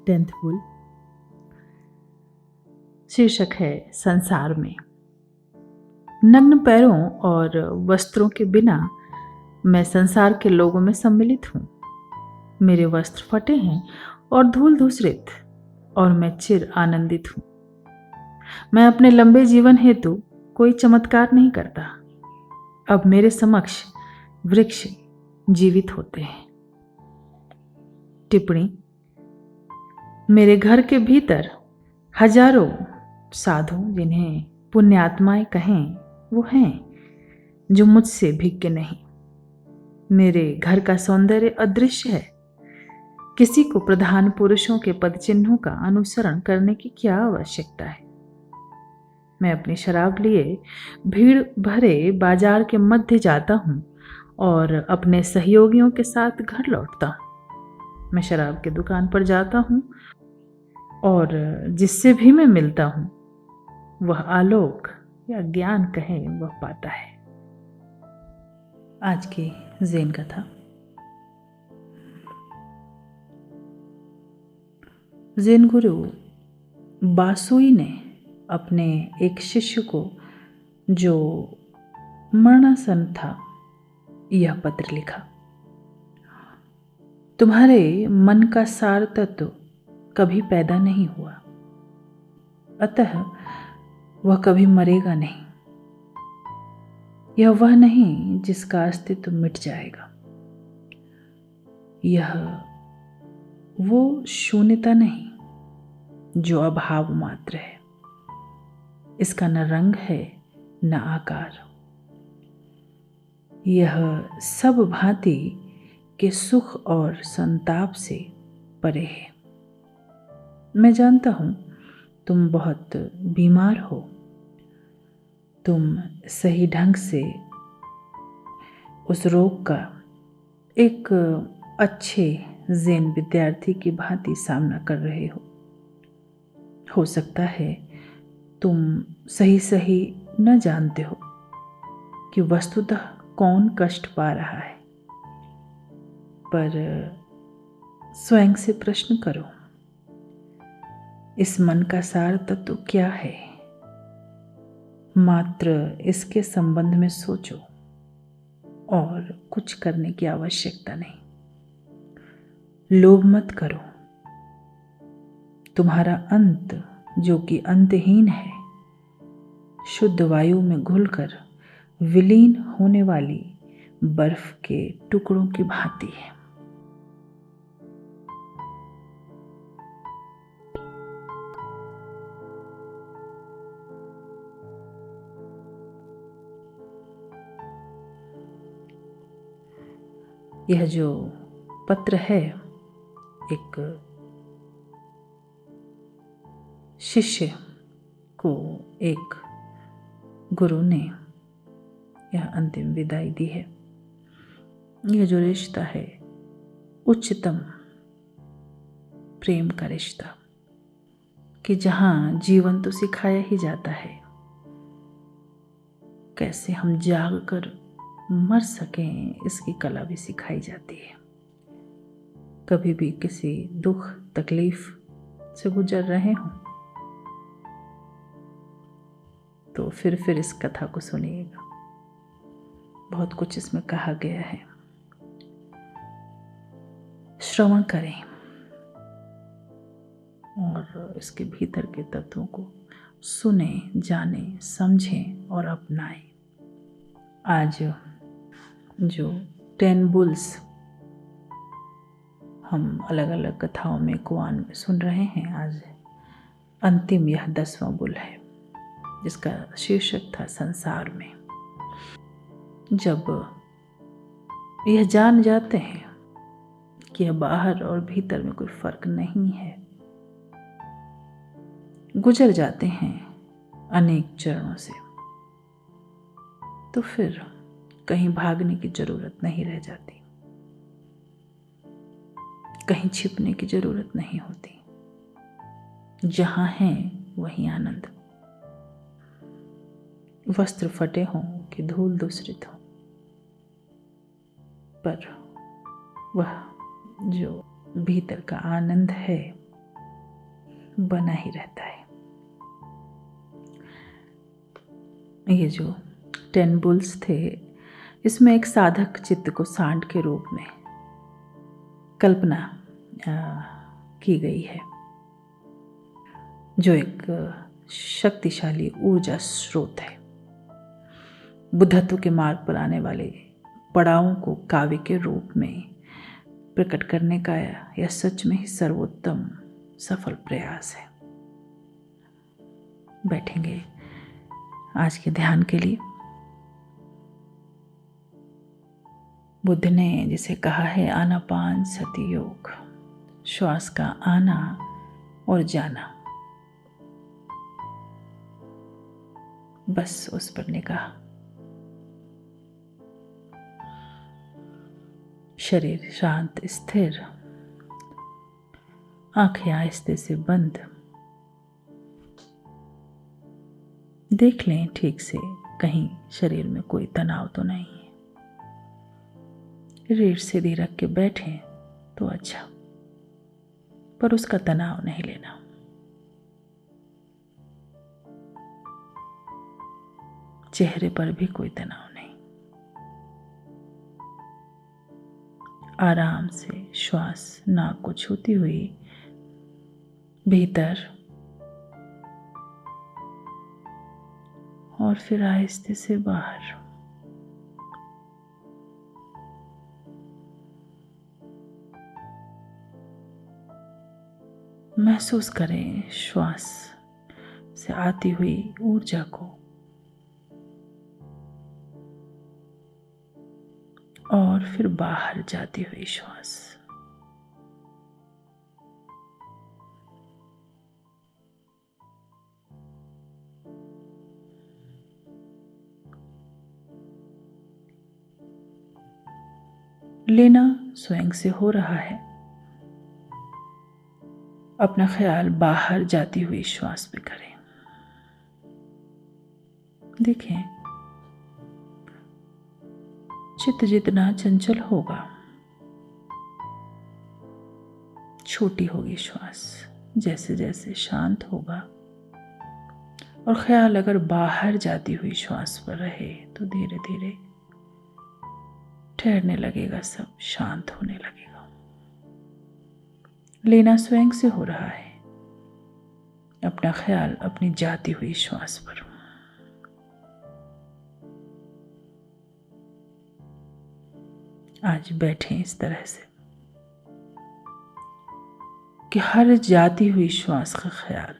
10th bull. शीर्षक है संसार में। नग्न पैरों और वस्त्रों के बिना मैं संसार के लोगों में सम्मिलित हूँ। मेरे वस्त्र फटे हैं और धूल धूसरित, और मैं चिर आनंदित हूँ। मैं अपने लंबे जीवन हेतु कोई चमत्कार नहीं करता। अब मेरे समक्ष वृक्ष जीवित होते हैं। टिप्पणी: मेरे घर के भीतर हजारों साधु, जिन्हें पुण्यात्माएं कहें, वो हैं जो मुझसे भिज्ञ नहीं। मेरे घर का सौंदर्य अदृश्य है। किसी को प्रधान पुरुषों के पद चिन्हों का अनुसरण करने की क्या आवश्यकता है। मैं अपनी शराब लिए भीड़ भरे बाजार के मध्य जाता हूँ और अपने सहयोगियों के साथ घर लौटता हूँ। मैं शराब की दुकान पर जाता हूँ और जिससे भी मैं मिलता हूँ वह आलोक या ज्ञान कहें वह पाता है। आज की ज़ेन कथा। ज़ेन गुरु बासुई ने अपने एक शिष्य को, जो मरणासन था, यह पत्र लिखा। तुम्हारे मन का सार तत्व कभी पैदा नहीं हुआ, अतः वह कभी मरेगा नहीं। यह वह नहीं जिसका अस्तित्व मिट जाएगा। यह वो शून्यता नहीं जो अभाव मात्र है। इसका न रंग है न आकार। यह सब भांति के सुख और संताप से परे है। मैं जानता हूं तुम बहुत बीमार हो। तुम सही ढंग से उस रोग का एक अच्छे ज़ेन विद्यार्थी की भांति सामना कर रहे हो सकता है तुम सही न जानते हो कि वस्तुतः कौन कष्ट पा रहा है, पर स्वयं से प्रश्न करो, इस मन का सार तत्व क्या है? मात्र इसके संबंध में सोचो और कुछ करने की आवश्यकता नहीं। लोभ मत करो। तुम्हारा अंत, जो कि अंतहीन है, शुद्ध वायु में घुलकर विलीन होने वाली बर्फ के टुकड़ों की भांति है। यह जो पत्र है, एक शिष्य को एक गुरु ने यह अंतिम विदाई दी है। यह जो रिश्ता है, उच्चतम प्रेम का रिश्ता, कि जहाँ जीवन तो सिखाया ही जाता है, कैसे हम जाग कर मर सकें इसकी कला भी सिखाई जाती है। कभी भी किसी दुख तकलीफ से गुजर रहे हो तो फिर इस कथा को सुनिएगा। बहुत कुछ इसमें कहा गया है। श्रवण करें और इसके भीतर के तत्वों को सुने, जाने, समझें और अपनाएं। आज जो 10 बुल्स हम अलग अलग कथाओं में कुआन में सुन रहे हैं, आज अंतिम यह 10वां बुल है, जिसका शीर्षक था संसार में। जब यह जान जाते हैं कि यह बाहर और भीतर में कोई फर्क नहीं है, गुजर जाते हैं अनेक चरणों से, तो फिर कहीं भागने की जरूरत नहीं रह जाती, कहीं छिपने की जरूरत नहीं होती। जहां है वहीं आनंद। वस्त्र फटे हों कि धूल दूसरित हो, पर वह जो भीतर का आनंद है बना ही रहता है। ये जो 10 बुल्स थे, इसमें एक साधक चित्त को सांड के रूप में कल्पना की गई है, जो एक शक्तिशाली ऊर्जा स्रोत है। बुद्धत्व के मार्ग पर आने वाले पड़ावों को काव्य के रूप में प्रकट करने का यह सच में ही सर्वोत्तम सफल प्रयास है। बैठेंगे आज के ध्यान के लिए। बुद्ध ने जिसे कहा है आनापान सति योग, श्वास का आना और जाना, बस उस पर निगाह। शरीर शांत स्थिर, आंखें आहिस्ते से बंद। देख लें ठीक से कहीं शरीर में कोई तनाव तो नहीं है। रीढ़ सीधी रख के बैठें तो अच्छा, पर उसका तनाव नहीं लेना। चेहरे पर भी कोई तनाव नहीं। आराम से श्वास नाक को छूती हुई भीतर और फिर आहिस्ते से बाहर। महसूस करें श्वास से आती हुई ऊर्जा को और फिर बाहर जाती हुई श्वास। लेना स्वयं से हो रहा है। अपना ख्याल बाहर जाती हुई श्वास पे करें। देखें चित्त जितना चंचल होगा, छोटी होगी श्वास। जैसे जैसे शांत होगा और ख्याल अगर बाहर जाती हुई श्वास पर रहे तो धीरे धीरे ठहरने लगेगा, सब शांत होने लगेगा। लेना स्वयं से हो रहा है। अपना ख्याल अपनी जाती हुई श्वास पर। आज बैठें इस तरह से कि हर जाती हुई श्वास का ख्याल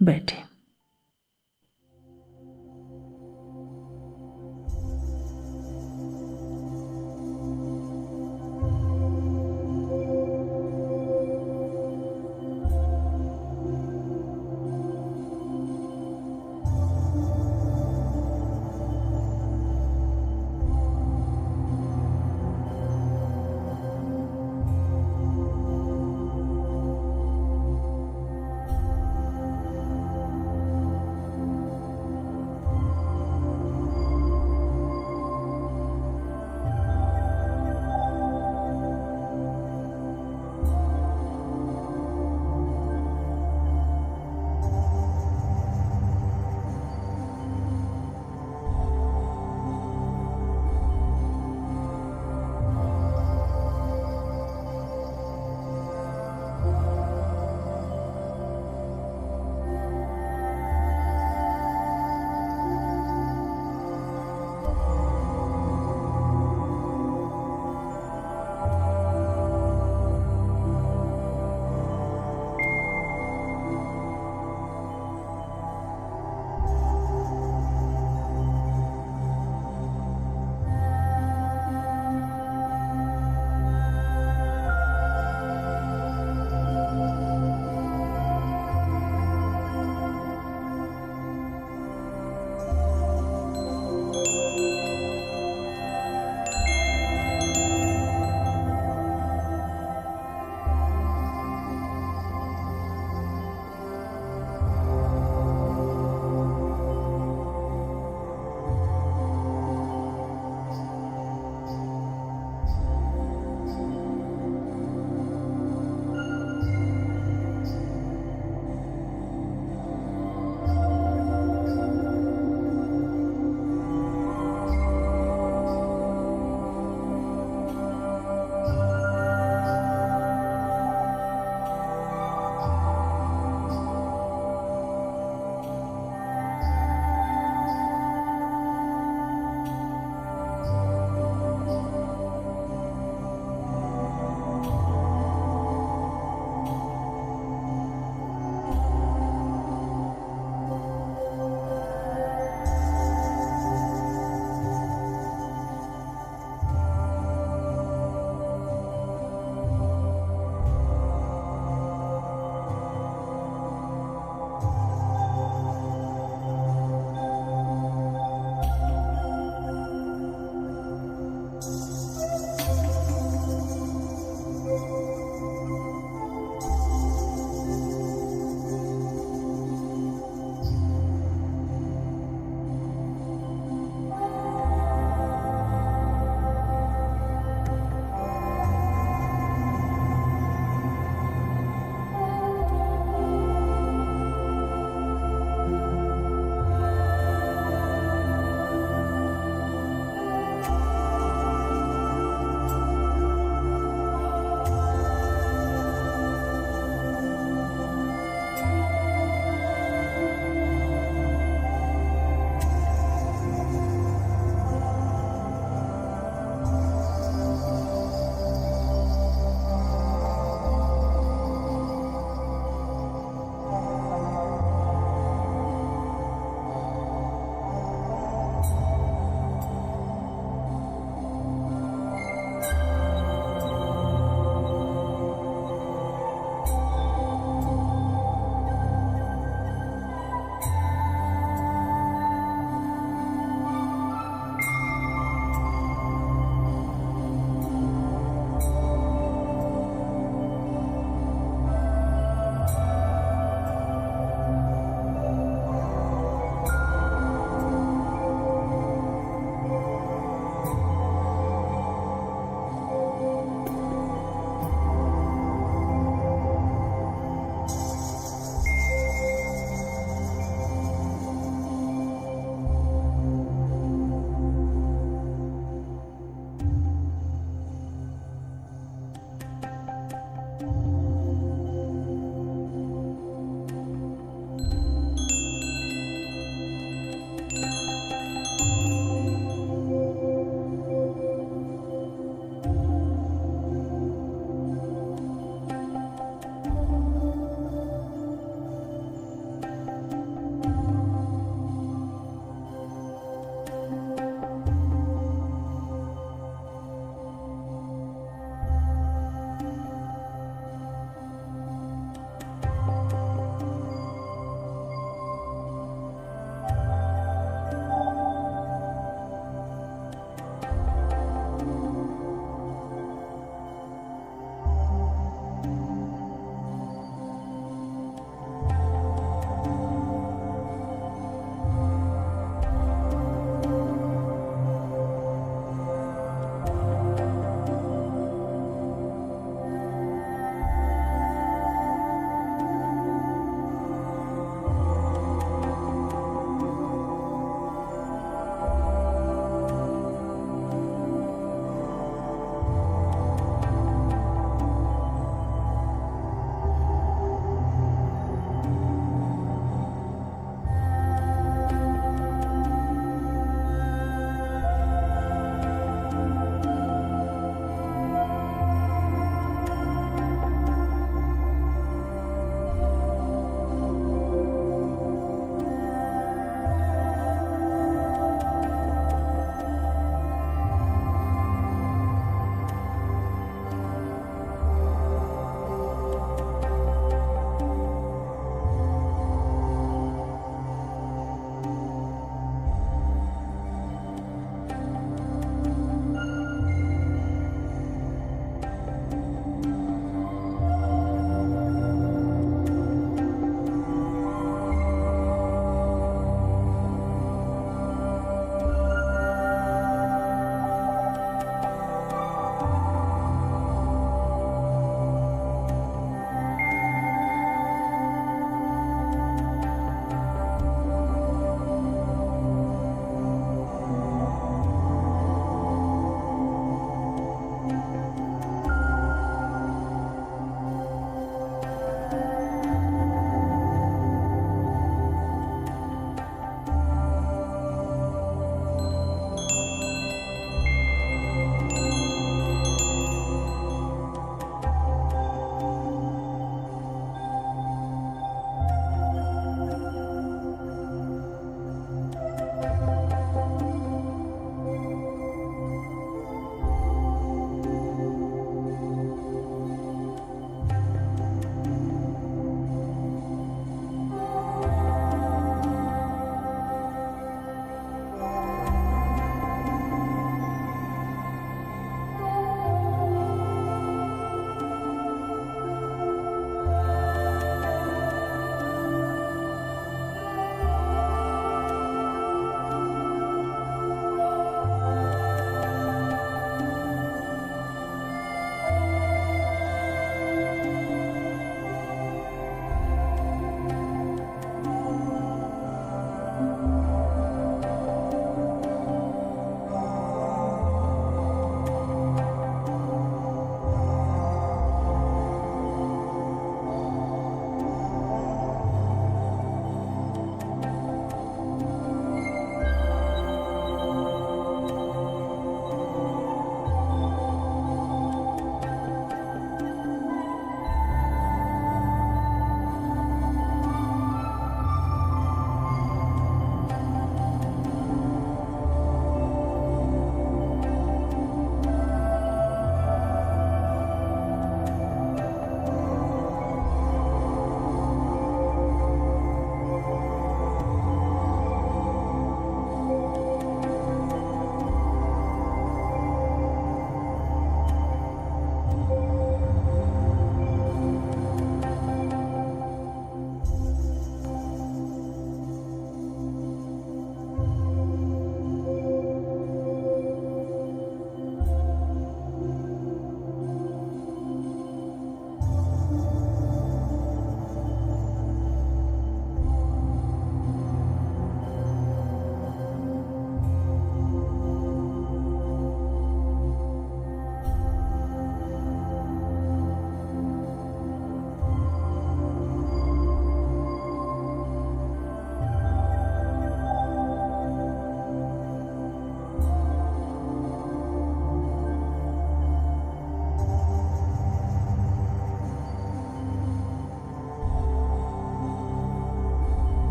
बैठे।